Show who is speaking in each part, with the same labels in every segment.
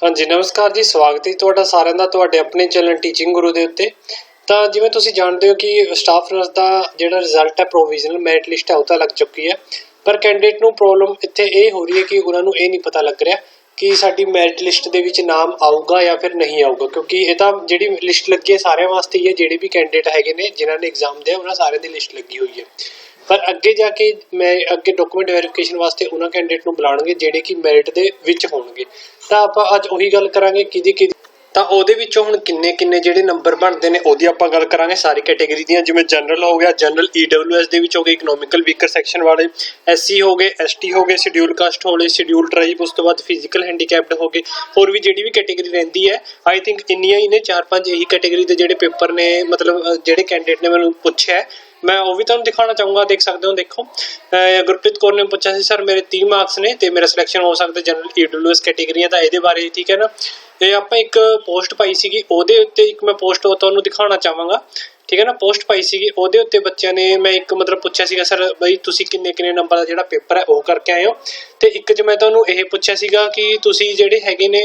Speaker 1: हाँ जी नमस्कार जी, स्वागत है तुहाडा सारिਆਂ ਦਾ ਤੁਹਾਡੇ ਆਪਣੇ ਚੈਨਲ ਟੀਚਿੰਗ ਗੁਰੂ ਦੇ ਉੱਤੇ। ਤਾਂ ਜਿਵੇਂ ਤੁਸੀਂ ਜਾਣਦੇ ਹੋ ਕਿ ਸਟਾਫ ਨਰਸ ਦਾ ਜਿਹੜਾ ਰਿਜ਼ਲਟ ਹੈ ਪ੍ਰੋਵੀਜ਼ਨਲ ਮੈਰਿਟ ਲਿਸਟ ਹੈ ਉਹ ਤਾਂ ਲੱਗ ਚੁੱਕੀ ਹੈ, ਪਰ ਕੈਂਡੀਡੇਟ ਨੂੰ ਪ੍ਰੋਬਲਮ ਇੱਥੇ ਇਹ ਹੋ ਰਹੀ ਹੈ ਕਿ ਉਹਨਾਂ ਨੂੰ ਇਹ ਨਹੀਂ ਪਤਾ ਲੱਗ ਰਿਹਾ ਕਿ ਸਾਡੀ ਮੈਰਿਟ ਲਿਸਟ ਦੇ ਵਿੱਚ ਨਾਮ ਆਊਗਾ ਜਾਂ ਫਿਰ ਨਹੀਂ ਆਊਗਾ, ਕਿਉਂਕਿ ਇਹ ਤਾਂ ਜਿਹੜੀ ਲਿਸਟ ਲੱਗੀ ਹੈ ਸਾਰਿਆਂ ਵਾਸਤੇ ਹੀ ਹੈ। ਜਿਹੜੇ ਵੀ ਕੈਂਡੀਡੇਟ ਹੈਗੇ ਨੇ ਜਿਨ੍ਹਾਂ ਨੇ ਐਗਜ਼ਾਮ ਦਿਆ ਉਹਨਾਂ ਸਾਰਿਆਂ ਦੀ ਲਿਸਟ ਲੱਗੀ ਹੋਈ ਹੈ, पर अगे जाके मैं अगे डॉक्यूमेंट वेरीफिकेशन वास्ते उन्होंने कैंडिडेट नूं बुलाणगे जिहड़े कि मैरिट दे विच होणगे। तां आपां अज उही गल करांगे किहदी तां ओहदे विचों हुण किन्ने किन्ने जिहड़े नंबर बनदे ने ओहदी आपां गल करांगे सारी कैटेगरी दियां। जिवें जनरल हो गया, जनरल EWS दे विच हो गए, इकनोमिकल वीकर सैक्शन वाले, SC हो गए, ST हो गए, शेड्यूल कास्ट हो गए, शेड्यूल ट्राइब, उस तो बाद फिजिकल हैंडीकैप्ड हो गए, होर भी जिहड़ी भी कैटेगरी रहिंदी है। आई थिंक इन्नियां ही ने 4-5 यही कैटेगरी दे जिहड़े पेपर ने, मतलब जिहड़े कैंडिडेट ने मैनूं पुछिआ है मैं वो भी तुहानूं दिखाना चाहूँगा। देख सकते हो, देखो गुरप्रीत कौर ने पूछा सी सर मेरे 30 मार्क्स ने तो मेरा सिलेक्शन हो सकता जनरल EWS कैटेगरी का, ये बारे ठीक है ना। ये आप एक पोस्ट पाई सी ਉਹਦੇ ਉੱਤੇ एक मैं पोस्ट ਤੁਹਾਨੂੰ ਦਿਖਾਉਣਾ ਚਾਹਾਂਗਾ, ठीक है ना। पोस्ट पाई सी ਉਹਦੇ ਉੱਤੇ ਬੱਚਿਆਂ ਨੇ मैं एक मतलब ਪੁੱਛਿਆ ਸੀਗਾ ਸਰ ਬਈ ਤੁਸੀਂ ਕਿੰਨੇ ਨੰਬਰ ਦਾ ਜਿਹੜਾ ਪੇਪਰ ਹੈ ਉਹ ਕਰਕੇ ਆਏ ਹੋ, ਤੇ ਇੱਕ 'ਚ ਮੈਂ ਤੁਹਾਨੂੰ ਇਹ ਪੁੱਛਿਆ ਸੀਗਾ ਕਿ ਤੁਸੀਂ ਜਿਹੜੇ ਹੈਗੇ ਨੇ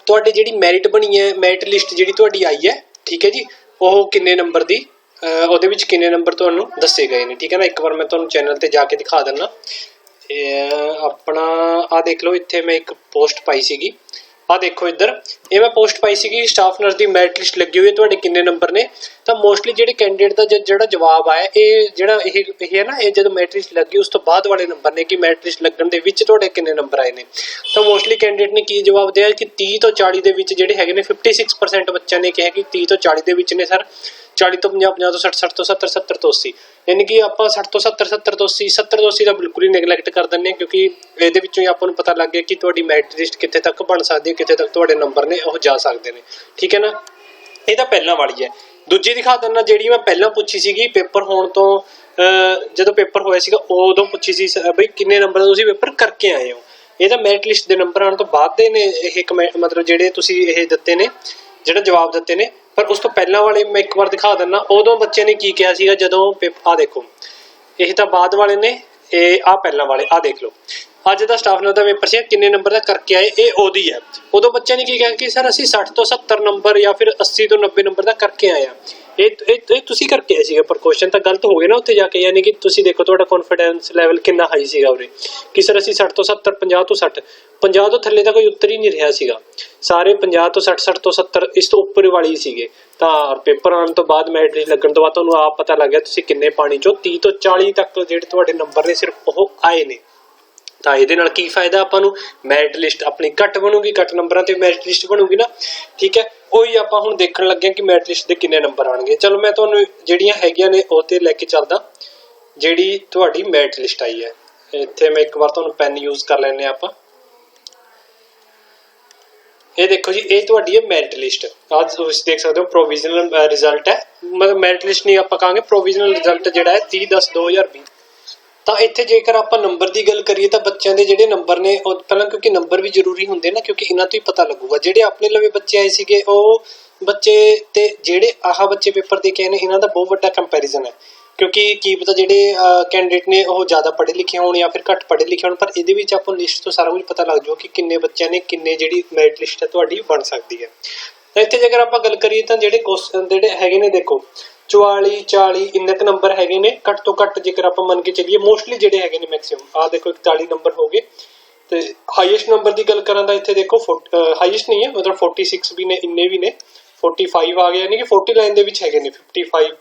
Speaker 1: ਤੁਹਾਡੀ ਜਿਹੜੀ ਮੈਰਿਟ ਬਣੀ ਹੈ, ਮੈਰਿਟ ਲਿਸਟ ਜਿਹੜੀ ਤੁਹਾਡੀ ਆਈ ਹੈ, ठीक है जी, ਉਹ ਕਿੰਨੇ ਨੰਬਰ ਦੀ ਉਹਦੇ ਵਿੱਚ ਕਿੰਨੇ ਨੰਬਰ ਤੁਹਾਨੂੰ ਦੱਸੇ ਗਏ ਨੇ, ठीक है ना। एक बार मैं ਤੁਹਾਨੂੰ ਚੈਨਲ ਤੇ ਜਾ ਕੇ ਦਿਖਾ ਦਿੰਦਾ। अपना आ देख लो, इत्थे मैं एक पोस्ट पाई सीगी, आ देखो इधर ये मैं पोस्ट पाई सीगी स्टाफ नर्स दी मैरिट लिस्ट लगी हुई है, तुहाडे किन्ने नंबर ने। तो मोस्टली जिहड़े कैंडिडेट दा जिहड़ा जवाब आया ये है ना, ये जदों मैरिट लिस्ट लगी उस तो बाद वाले नंबर ने कि मैरिट लिस्ट लगन दे विच तुहाडे किन्ने नंबर आए ने। तो मोस्टली कैंडिडेट ने की जवाब दिया कि 30 तो 40 दे विच जिहड़े हैगे ने 56% बच्चों ने कहा कि 30 तो 40 दे विच ने सर, 40 तो 50, 50 तो 60, 60 तो 70, 70 तो 80, यानी कि आप 60 तो 70, 70 तो 80, 70 तो 80 का बिल्कुल ही निगलैक्ट कर दें, क्योंकि ये ही आपको पता लग गया कि तुहाडी मैरिट लिस्ट कितने तक बन सकती है, कितने तक तुहाडे नंबर ने वो जा सकते हैं, ठीक है ना। ये तो पहला वाली है। दूजी दिखा देना जिहड़ी मैं पहला पूछी सीगी पेपर होने तो जो पेपर होया सीगा उदों पूछी सी बई किन्ने नंबर दा तुसीं पेपर करके आए हो। ये तो मैरिट लिस्ट के नंबर आने तो बाद दे ने मतलब जिहड़े तुसीं इह दित्ते ने, जिहड़ा जवाब दित्ते ने, पर उस तो पहला वाले मैं एक बार दिखा दिना उदों बच्चे ने की कहा सीगा जदों पेपर। आ देखो ये तो बाद वाले ने, आ पहला वाले, आ देख लो अज का स्टाफ नर्स का पेपर से किन्ने नंबर का करके आए, ये ओदी है। उदों बच्चे ने की कहा कि सर असीं 60 तो 70 नंबर या फिर 80 तो 90 नंबर का करके आए हैं। ये तुसीं करके आए सीगे, पर क्वेश्चन तो गलत हो गए ना उत्थे जाके, यानी कि तुसीं देखो तुहाडा कॉन्फिडेंस लैवल कितना हाई सीगा उरे कि सर असीं 60 तो 70, 50 तो 60, 50 तो थल्ले तो कोई उत्तर ही नहीं रहा सीगा, सारे 50 तो 60, 60 तो 70 इस तो उपर वाले ही सीगे। तो पेपर आने तो बाद मैरिट लिस्ट लगन तो बाद तुहानूं आप पता लग गया तुसीं किन्ने पानी चो 30 तो 40 तक जिहड़े तुहाडे नंबर ने सिर्फ वो आए ने। तो ये की फायदा आपां नूं, मैरिट लिस्ट अपनी घट बनूगी, घट नंबर से मैरिट लिस्ट बनूगी ना, ठीक है। वही आपां हुण देखण लगे कि मैरिट लिस्ट के किन्ने नंबर आउणगे। चलो मैं तुहानूं जिहड़ियां हैगियां ने ओह ते लैके चलदा जिहड़ी तुहाडी मैरिट लिस्ट आई है। इत्थे मैं एक बार तुहानूं पैन यूज कर लैने आपां। ये देखो जी, ये तुहाडी है मैरिट लिस्ट। आज तुसीं देख सकते हो प्रोविजनल रिजल्ट है, मतलब मैरिट लिस्ट नहीं आपां कहांगे, प्रोविजनल रिजल्ट जिहड़ा है 30/10/2020। तो इत्थे जेकर आप नंबर की गल करिए तो बच्चों के जिहड़े नंबर ने पहला, क्योंकि नंबर भी जरूरी होंगे ना, क्योंकि इन्हां तो ही पता लगूगा जिहड़े अपने लवे बच्चे आए सीगे वो बच्चे ते जिहड़े आह बच्चे पेपर दे के आए ने, इन्हां दा बहुत वड्डा कंपैरिजन है। क्योंकि की पता जिहड़े कैंडिडेट ने वो ज़्यादा पढ़े लिखे होण या फिर घट पढ़े लिखे होण, पर इहदे विच आपां लिस्ट तो सारा कुछ पता लग जाऊगा कि किन्ने बच्चों ने किन्ने जिहड़ी मैरिट लिस्ट है तुहाडी बन सकती है। तो इत्थे जेकर आपां गल करिए तो जिहड़े क्वेश्चन जिहड़े हैगे ने, देखो 44 40 इन्ने क नंबर हैगे ने, घट तो घट जेकर आप मन के चलिए मोस्टली जिहड़े हैगे ने मैक्सिमम आ देखो 41 नंबर हो गए। तो हाईएस्ट नंबर की गल करा तो इत्थे देखो हाईएस्ट नहीं है, मतलब 46 भी ने, इन्ने भी ने, 45 आ गए, यानी कि 40 लाइन दे विच हैगे ने 55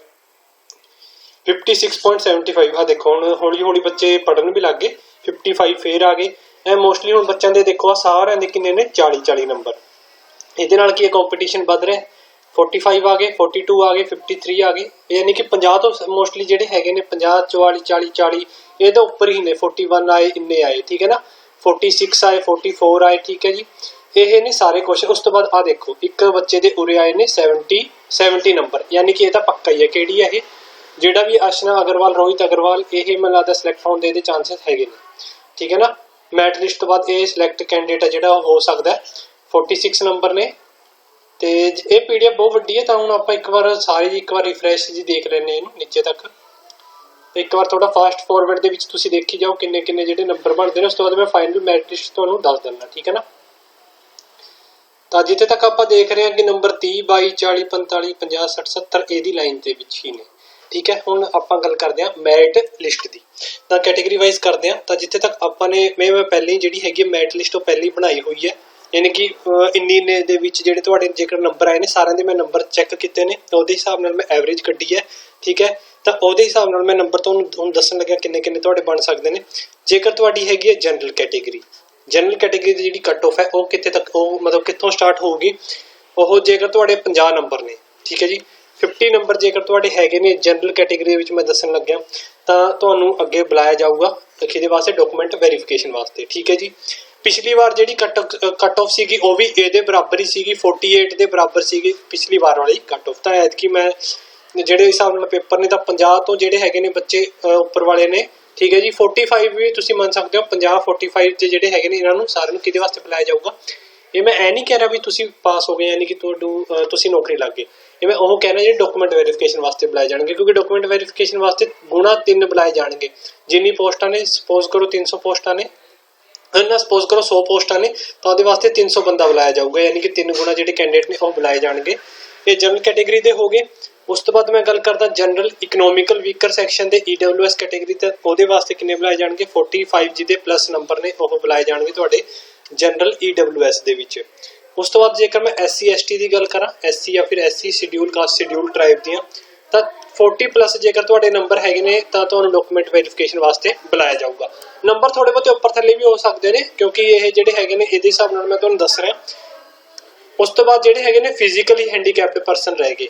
Speaker 1: 56.75। आ देखो हुण हौली हौली बच्चे पढ़न भी लग गए, 55 फिर आ गए। ए मोस्टली हुण बच्चों दे देखो आ सारिਆਂ ਦੇ किन्ने ने 40 नंबर। इहदे नाल की कंपीटीशन वध रहा है, 45 आ गए, 42 आ गए, 53 आ गए, यानी कि 50 तो मोस्टली जिहड़े हैगे ने 50 44 40 40 ये तो उपर ही ने, 41 आए, इन्ने आए, ठीक है ना, 46 आए, 44 आए, ठीक है जी। ये ने सारे क्वेश्चन। उस तो बाद आ देखो एक बच्चे दे उरे आए ने 70 नंबर, यानी कि ये तो पक्का ही है। किहड़ी है ये, जिहड़ा भी अर्शना अग्रवाल, रोहित अग्रवाल, ये मैनूं लगदा सिलेक्ट होने दे चांसेस हैगे ने, ठीक है ना। मैरिट लिस्ट तो बाद ये सिलेक्ट कैंडिडेट है जिहड़ा हो सकदा है। 46 नंबर ने, तो ये PDF बहुत वड्डी है। तो हुण आपां एक बार सारे जी एक बार रिफ्रैश जी देख लैने नीचे तक, एक बार थोड़ा फास्ट फॉरवर्ड दे विच तुसीं देखी जाओ किन्ने किन्ने जिहड़े नंबर बनदे ने, उस तो बाद मैं फाइनल मैरिट लिस्ट तुहानूं दस दिंदा, ठीक है ना। ਤਾਂ ਜਿੱਥੇ ਤੱਕ ਆਪਾਂ ਦੇਖ ਰਹੇ ਹਾਂ ਕਿ ਨੰਬਰ 30 22 40 45 50 60 70 ਇਹਦੀ ਲਾਈਨ ਦੇ ਵਿੱਚ ਹੀ ਨੇ। ਠੀਕ ਹੈ, ਹੁਣ ਆਪਾਂ ਗੱਲ ਕਰਦੇ ਹਾਂ ਮੈਰਿਟ ਲਿਸਟ ਦੀ। ਤਾਂ ਕੈਟੇਗਰੀ ਵਾਈਜ਼ ਕਰਦੇ ਹਾਂ। ਤਾਂ ਜਿੱਥੇ ਤੱਕ ਆਪਾਂ ਨੇ ਮੈਂ ਪਹਿਲਾਂ ਹੀ ਜਿਹੜੀ ਹੈਗੀ ਮੈਰਿਟ ਲਿਸਟ ਉਹ ਪਹਿਲਾਂ ਹੀ ਬਣਾਈ ਹੋਈ ਹੈ, ਯਾਨੀ ਕਿ ਇੰਨੇ ਦੇ ਵਿੱਚ ਜਿਹੜੇ ਤੁਹਾਡੇ ਜੇਕਰ ਨੰਬਰ ਆਏ ਨੇ ਸਾਰਿਆਂ ਦੇ ਮੈਂ ਨੰਬਰ ਚੈੱਕ ਕੀਤੇ ਨੇ, ਤਾਂ ਉਹਦੇ ਹਿਸਾਬ ਨਾਲ ਮੈਂ ਐਵਰੇਜ ਕੱਢੀ ਹੈ। ਠੀਕ ਹੈ, ਤਾਂ ਉਹਦੇ ਹਿਸਾਬ ਨਾਲ ਮੈਂ ਨੰਬਰ ਤੁਹਾਨੂੰ ਦੱਸਣ ਲੱਗਿਆ ਕਿੰਨੇ ਕਿੰਨੇ ਤੁਹਾਡੇ ਬਣ ਸਕਦੇ ਨੇ। ਜੇਕਰ ਤੁਹਾਡੀ ਹੈਗੀ ਹੈ ਜਨਰਲ ਕੈਟੇਗਰੀ, ਜਨਰਲ ਕੈਟੇਗਰੀ ਦੀ ਜਿਹੜੀ ਕੱਟ ਆਫ ਹੈ ਉਹ ਕਿੱਥੇ ਤੱਕ, ਉਹ ਮਤਲਬ ਕਿੱਥੋਂ ਸਟਾਰਟ ਹੋਊਗੀ, ਉਹ ਜੇਕਰ ਤੁਹਾਡੇ 50 ਨੰਬਰ ਨੇ। ਠੀਕ ਹੈ ਜੀ, 50 ਨੰਬਰ ਜੇਕਰ ਤੁਹਾਡੇ ਹੈਗੇ ਨੇ ਜਨਰਲ ਕੈਟੇਗਰੀ ਦੇ ਵਿੱਚ ਮੈਂ ਦੱਸਣ ਲੱਗਿਆ, ਤਾਂ ਤੁਹਾਨੂੰ ਅੱਗੇ ਬੁਲਾਇਆ ਜਾਊਗਾ ਕਿਹਦੇ ਵਾਸਤੇ, ਡਾਕੂਮੈਂਟ ਵੈਰੀਫਿਕੇਸ਼ਨ ਵਾਸਤੇ। ਠੀਕ ਹੈ ਜੀ, ਪਿਛਲੀ ਵਾਰ ਜਿਹੜੀ ਕੱਟ ਆਫ ਸੀਗੀ ਉਹ ਵੀ ਇਹਦੇ ਬਰਾਬਰ ਹੀ ਸੀਗੀ, 48 ਦੇ ਬਰਾਬਰ ਸੀਗੀ ਪਿਛਲੀ ਵਾਰ ਵਾਲੀ ਕੱਟ ਆਫ। ਤਾਂ ਐਤਕੀ ਮੈਂ ਜਿਹੜੇ ਹਿਸਾਬ ਨਾਲ ਪੇਪਰ ਨੇ ਤਾਂ 50 ਤੋਂ ਜਿਹੜੇ ਹੈਗੇ ਨੇ ਬੱਚੇ ਉੱਪਰ ਵਾਲੇ ਨੇ। ਠੀਕ ਹੈ ਜੀ, 45 ਵੀ ਤੁਸੀਂ ਮੰਨ ਸਕਦੇ ਹੋ, 50 45 ਦੇ ਜਿਹੜੇ ਹੈਗੇ ਨੇ ਇਹਨਾਂ ਨੂੰ ਸਾਰਿਆਂ ਨੂੰ ਕਿਹਦੇ ਵਾਸਤੇ ਬੁਲਾਇਆ ਜਾਊਗਾ। ਇਹ ਮੈਂ ਇਹ ਨਹੀਂ ਕਹਿ ਰਿਹਾ ਵੀ ਤੁਸੀਂ ਪਾਸ ਹੋ ਗਏ ਯਾਨੀ ਕਿ ਤੁਹਾਨੂੰ ਤੁਸੀਂ ਨੌਕਰੀ ਲੱਗ ਗਏ, ਇਹ ਮੈਂ ਉਹ ਕਹਿ ਰਿਹਾ ਜਿਹੜੇ ਡਾਕੂਮੈਂਟ ਵੈਰੀਫਿਕੇਸ਼ਨ ਵਾਸਤੇ ਬੁਲਾਏ ਜਾਣਗੇ, ਕਿਉਂਕਿ ਡਾਕੂਮੈਂਟ ਵੈਰੀਫਿਕੇਸ਼ਨ ਵਾਸਤੇ ਗੁਣਾ 3 ਬੁਲਾਏ ਜਾਣਗੇ। ਜਿੰਨੀ ਪੋਸਟਾਂ ਨੇ, ਸਪੋਜ਼ ਕਰੋ 300 ਪੋਸਟਾਂ ਨੇ, ਨਾ ਸਪੋਜ਼ ਕਰੋ 100 ਪੋਸਟਾਂ ਨੇ, ਤਾਂ ਉਹਦੇ ਵਾਸਤੇ 300 ਬੰਦਾ ਬੁਲਾਇਆ ਜਾਊਗਾ, ਯਾਨੀ ਕਿ 3 ਗੁਣਾ ਜਿਹੜੇ ਕੈਂਡੀਡੇਟ ਨੇ ਉਹ ਬੁਲਾਏ ਜਾਣਗੇ। ਇਹ ਜਨਰਲ ਕੈਟੇਗਰੀ ਦੇ ਹੋ ਗਏ। ਉਸ ਤੋਂ ਬਾਅਦ ਮੈਂ ਗੱਲ ਕਰਦਾ ਜਨਰਲ ਇਕਨੋਮਿਕਲ ਵੀਕਰ ਸੈਕਸ਼ਨ ਦੇ EWS ਕੈਟੇਗਰੀ ਤੇ, ਉਹਦੇ ਵਾਸਤੇ ਕਿੰਨੇ ਬੁਲਾਏ ਜਾਣਗੇ, 45 ਜਿਹਦੇ ਪਲੱਸ ਨੰਬਰ ਨੇ ਉਹ ਬੁਲਾਏ ਜਾਣਗੇ ਤੁਹਾਡੇ ਜਨਰਲ EWS ਦੇ ਵਿੱਚ। ਉਸ ਤੋਂ ਬਾਅਦ ਜੇਕਰ ਮੈਂ SC ST ਦੀ ਗੱਲ ਕਰਾਂ, SC ਜਾਂ ਫਿਰ SC schedule caste schedule tribe ਦੀਆਂ, ਤਾਂ 40 ਪਲੱਸ ਜੇਕਰ ਤੁਹਾਡੇ ਨੰਬਰ ਹੈਗੇ ਨੇ ਤਾਂ ਤੁਹਾਨੂੰ ਡਾਕੂਮੈਂਟ ਵੈਰੀਫਿਕੇਸ਼ਨ ਵਾਸਤੇ ਬੁਲਾਇਆ ਜਾਊਗਾ। ਨੰਬਰ ਥੋੜੇ ਬਹੁਤੇ ਉੱਪਰ ਥੱਲੇ ਵੀ ਹੋ ਸਕਦੇ ਨੇ, ਕਿਉਂਕਿ ਇਹ ਜਿਹੜੇ ਹੈਗੇ ਨੇ ਇਹਦੇ ਹਿਸਾਬ ਨਾਲ ਮੈਂ ਤੁਹਾਨੂੰ ਦੱਸ ਰਿਹਾ। ਉਸ ਤੋਂ ਬਾਅਦ ਜਿਹੜੇ ਹੈਗੇ ਨੇ ਫਿਜ਼ੀਕਲੀ ਹੈਂਡੀਕੈਪਡ ਪਰਸਨ ਰਹਿ ਗਏ,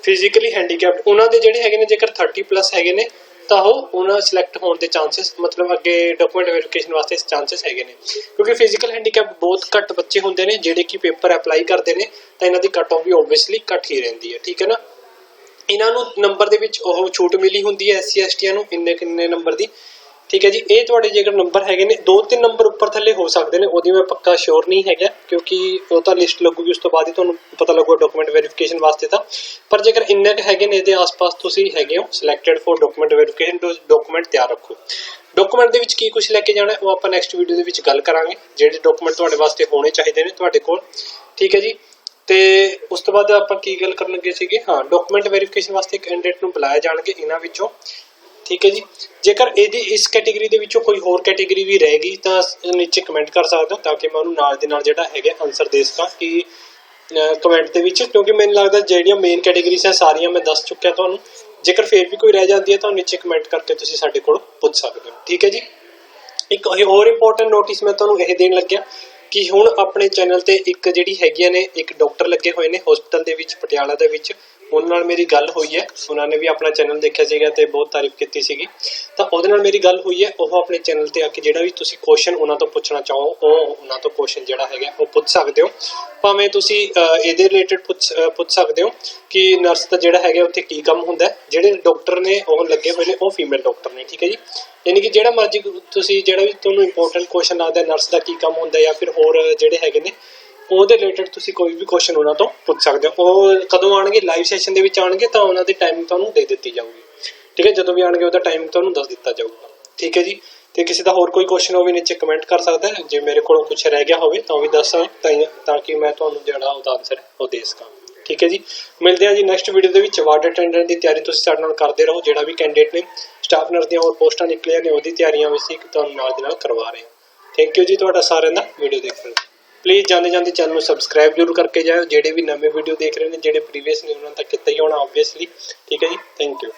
Speaker 1: ਫਿਜ਼ੀਕਲੀ ਹੈਂਡੀਕੈਪਡ ਉਹਨਾਂ ਦੇ ਜਿਹੜੇ ਹੈਗੇ ਨੇ ਜੇਕਰ 30 ਪਲੱਸ ਹੈਗੇ ਨੇ ਤਾਂ ਉਹਨਾਂ ਸਿਲੈਕਟ ਹੋਣ ਦੇ ਚਾਂਸਸ, ਮਤਲਬ ਅੱਗੇ ਡਾਕੂਮੈਂਟ ਵੈਰੀਫਿਕੇਸ਼ਨ ਵਾਸਤੇ ਚਾਂਸਸ ਹੈਗੇ ਨੇ, ਕਿਉਂਕਿ ਫਿਜ਼ੀਕਲ ਹੈਂਡੀਕੈਪ ਬਹੁਤ ਘੱਟ ਬੱਚੇ ਹੁੰਦੇ ਨੇ ਜਿਹੜੇ ਕਿ ਪੇਪਰ ਅਪਲਾਈ ਕਰਦੇ ਨੇ, ਤਾਂ ਇਹਨਾਂ ਦੀ ਕੱਟ ਆਫ ਵੀ ਓਬਵੀਅਸਲੀ ਘੱਟ ਹੀ ਰਹਿੰਦੀ ਹੈ। ਠੀਕ ਹੈ ਨਾ, ਇਹਨਾਂ ਨੂੰ ਨੰਬਰ ਦੇ ਵਿੱਚ ਉਹ ਛੂਟ ਮਿਲੀ ਹੁੰਦੀ ਹੈ SC ST ਨੂੰ ਕਿੰਨੇ ਨੰਬਰ ਦੀ। ਠੀਕ ਹੈ ਜੀ, ਇਹ ਤੁਹਾਡੇ ਜੇਕਰ ਨੰਬਰ ਹੈਗੇ ਨੇ 2-3 ਨੰਬਰ ਉੱਪਰ ਥੱਲੇ ਹੋ ਸਕਦੇ ਨੇ, ਉਹਦੀ ਮੈਂ ਪੱਕਾ ਸ਼ੋਰ ਨਹੀਂ ਹੈਗਾ, ਕਿਉਂਕਿ ਉਹ ਤਾਂ ਲਿਸਟ ਲੱਗੂਗੀ ਉਸ ਤੋਂ ਬਾਅਦ ਹੀ ਤੁਹਾਨੂੰ ਪਤਾ ਲੱਗੂਗਾ ਡਾਕੂਮੈਂਟ ਵੈਰੀਫਿਕੇਸ਼ਨ ਵਾਸਤੇ। ਤਾਂ ਪਰ ਜੇਕਰ ਇੰਨੇ ਹੈਗੇ ਨੇ ਇਹਦੇ ਆਸ-ਪਾਸ ਤੁਸੀਂ ਹੈਗੇ ਹੋ selected for document verification, document ਤਿਆਰ ਰੱਖੋ। ਡਾਕੂਮੈਂਟ ਦੇ ਵਿੱਚ ਕੀ ਕੁਝ ਲੈ ਕੇ ਜਾਣਾ ਉਹ ਆਪਾਂ ਨੈਕਸਟ ਵੀਡੀਓ ਦੇ ਵਿੱਚ ਗੱਲ ਕਰਾਂਗੇ, ਜਿਹੜੇ ਡਾਕੂਮੈਂਟ ਤੁਹਾਡੇ ਵਾਸਤੇ ਹੋਣੇ ਚਾਹੀਦੇ ਨੇ ਤੁਹਾਡੇ ਕੋਲ। ਠੀਕ ਹੈ ਜੀ, ਤੇ ਉਸ ਤੋਂ ਬਾਅਦ ਆਪਾਂ ਕੀ ਗੱਲ ਕਰਨ ਲੱਗੇ ਸੀਗੇ, ਹਾਂ ਡਾਕੂਮੈਂਟ ਵੈਰੀਫਿਕੇਸ਼ਨ ਵਾਸਤੇ ਕੈਂਡੀਡੇਟ ਨੂੰ ਬੁਲਾਇਆ ਜਾਣਗੇ ਇਹਨਾਂ ਵਿੱਚੋਂ। ਠੀਕ ਹੈ ਜੀ, ਜੇਕਰ ਇਹਦੀ ਇਸ ਕੈਟੇਗਰੀ ਦੇ ਵਿੱਚੋਂ ਕੋਈ ਹੋਰ ਕੈਟੇਗਰੀ ਵੀ ਰਹਿ ਗਈ ਤਾਂ ਨੀਚੇ ਕਮੈਂਟ ਕਰ ਸਕਦੇ ਹੋ, ਤਾਂ ਕਿ ਮੈਂ ਉਹਨੂੰ ਨਾਲ ਦੇ ਨਾਲ ਜਿਹੜਾ ਹੈਗਾ ਆਨਸਰ ਦੇ ਸਕਾਂ ਕਿ ਕਮੈਂਟ ਦੇ ਵਿੱਚ, ਕਿਉਂਕਿ ਮੈਨੂੰ ਲੱਗਦਾ ਜਿਹੜੀਆਂ ਮੇਨ ਕੈਟੇਗਰੀਜ਼ ਹੈ ਸਾਰੀਆਂ ਮੈਂ ਦੱਸ ਚੁੱਕਿਆ ਤੁਹਾਨੂੰ। ਜੇਕਰ ਫਿਰ ਵੀ ਕੋਈ ਰਹਿ ਜਾਂਦੀ ਹੈ ਤਾਂ ਨੀਚੇ ਕਮੈਂਟ ਕਰਕੇ ਤੁਸੀਂ ਸਾਡੇ ਕੋਲ ਪੁੱਛ ਸਕਦੇ ਹੋ। ਠੀਕ ਹੈ ਜੀ, ਇੱਕ ਹੋਰ ਇੰਪੋਰਟੈਂਟ ਨੋਟਿਸ ਮੈਂ ਤੁਹਾਨੂੰ ਇਹ ਦੇਣ ਲੱਗਿਆ ਕਿ ਹੁਣ ਆਪਣੇ ਚੈਨਲ ਤੇ ਇੱਕ ਜਿਹੜੀ ਹੈਗੀਆਂ ਨੇ ਇੱਕ ਡਾਕਟਰ ਲੱਗੇ ਹੋਏ ਨੇ ਹਸਪਤਾਲ ਦੇ ਵਿੱਚ ਪਟਿਆਲਾ ਦੇ ਵਿੱਚ, ਉਹਨਾਂ ਨਾਲ ਮੇਰੀ ਗੱਲ ਹੋਈ ਹੈ, ਉਹਨਾਂ ਨੇ ਵੀ ਆਪਣਾ ਚੈਨਲ ਦੇਖਿਆ ਸੀਗਾ ਤੇ ਬਹੁਤ ਤਾਰੀਫ ਕੀਤੀ ਸੀਗੀ। ਤਾਂ ਉਹਦੇ ਨਾਲ ਮੇਰੀ ਗੱਲ ਹੋਈ ਹੈ, ਉਹ ਆਪਣੇ ਚੈਨਲ ਤੇ ਆ ਕੇ ਜਿਹੜਾ ਵੀ ਤੁਸੀਂ ਕੁਐਸਚਨ ਉਹਨਾਂ ਤੋਂ ਪੁੱਛਣਾ ਚਾਹੋ ਉਹ ਉਹਨਾਂ ਤੋਂ ਕੁਐਸਚਨ ਜਿਹੜਾ ਹੈਗਾ ਉਹ ਪੁੱਛ ਸਕਦੇ ਹੋ। ਭਾਵੇਂ ਤੁਸੀਂ ਇਹਦੇ ਰਿਲੇਟਡ ਪੁੱਛ ਸਕਦੇ ਹੋ ਕਿ ਨਰਸ ਦਾ ਜਿਹੜਾ ਹੈਗਾ ਉੱਥੇ ਕੀ ਕੰਮ ਹੁੰਦਾ ਹੈ। ਜਿਹੜੇ ਡਾਕਟਰ ਨੇ ਉਹ ਲੱਗੇ ਹੋਏ ਨੇ ਉਹ ਫੀਮੇਲ ਡਾਕਟਰ ਨੇ। ਠੀਕ ਹੈ ਜੀ, ਯਾਨੀ ਕਿ ਜਿਹੜਾ ਮਰਜ਼ੀ ਤੁਸੀਂ ਜਿਹੜਾ ਵੀ ਤੁਹਾਨੂੰ ਇੰਪੋਰਟੈਂਟ ਕੁਐਸਚਨ ਲੱਗਦਾ ਨਰਸ ਦਾ ਕੀ ਕੰਮ ਹੁੰਦਾ ਜਾਂ ਫਿਰ ਹੋਰ ਜਿਹੜੇ ਹੈਗੇ ਨੇ ਉਹਦੇ ਰਿਲੇਟਡ ਤੁਸੀਂ ਕੋਈ ਵੀ ਕੁਐਸਚਨ ਉਹਨਾਂ ਤੋਂ ਪੁੱਛ ਸਕਦੇ ਹੋ। ਉਹ ਕਦੋਂ ਆਣਗੇ, ਲਾਈਵ ਸੈਸ਼ਨ ਦੇ ਵਿੱਚ ਆਣਗੇ ਤਾਂ ਉਹਨਾਂ ਦੀ ਟਾਈਮਿੰਗ ਤੁਹਾਨੂੰ ਦੇ ਦਿੱਤੀ ਜਾਊਗੀ। ਠੀਕ ਹੈ, ਜਦੋਂ ਵੀ ਆਣਗੇ ਉਹਦਾ ਟਾਈਮਿੰਗ ਤੁਹਾਨੂੰ ਦੱਸ ਦਿੱਤਾ ਜਾਊਗਾ। ਠੀਕ ਹੈ ਜੀ, ਤੇ ਕਿਸੇ ਦਾ ਹੋਰ ਕੋਈ ਕੁਐਸਚਨ ਹੋਵੇ ਨੀਚੇ ਕਮੈਂਟ ਕਰ ਸਕਦਾ ਹੈ, ਜੇ ਮੇਰੇ ਕੋਲੋਂ ਕੁਝ ਰਹਿ ਗਿਆ ਹੋਵੇ ਤਾਂ ਵੀ ਦੱਸ ਤਾਂ ਕਿ ਮੈਂ ਤੁਹਾਨੂੰ ਜਿਹੜਾ ਉਹਦਾ ਆਨਸਰ ਉਹ ਦੇ ਸਕਾਂ। ਠੀਕ ਹੈ ਜੀ, ਮਿਲਦੇ ਹਾਂ ਜੀ ਨੈਕਸਟ ਵੀਡੀਓ ਦੇ ਵਿੱਚ। ਵਾਰਡ ਅਟੈਂਡੈਂਟ ਦੀ ਤਿਆਰੀ ਤੁਸੀਂ ਸਾਡੇ ਨਾਲ ਕਰਦੇ ਰਹੋ, ਜਿਹੜਾ ਵੀ ਕੈਂਡੀਡੇਟ ਨੇ ਸਟਾਫ ਨਰਸ ਦੀਆਂ ਹੋਰ ਪੋਸਟਾਂ ਨਿਕਲੀਆਂ ਨੇ ਉਹਦੀ ਤਿਆਰੀਆਂ ਵੀ ਅਸੀਂ ਤੁਹਾਨੂੰ ਨਾਲ ਦੇ ਨਾਲ ਕਰਵਾ ਰਹੇ ਹਾਂ। ਥੈਂਕ ਯੂ ਜੀ ਤੁਹਾਡਾ ਸਾਰਿਆਂ ਦਾ ਵੀਡੀਓ ਦੇਖਣ ਲਈ। ਪਲੀਜ਼ ਜਾਂਦੇ ਚੈਨਲ ਨੂੰ ਸਬਸਕ੍ਰਾਈਬ ਜ਼ਰੂਰ ਕਰਕੇ ਜਾਓ, ਜਿਹੜੇ ਵੀ ਨਵੇਂ ਵੀਡੀਓ ਦੇਖ ਰਹੇ ਨੇ, ਜਿਹੜੇ ਪ੍ਰੀਵੀਅਸ ਨੇ ਉਹਨਾਂ ਤੱਕ ਕੀਤਾ ਹੀ ਹੋਣਾ ਆਬਵੀਅਸਲੀ। ਠੀਕ ਹੈ ਜੀ, ਥੈਂਕ ਯੂ।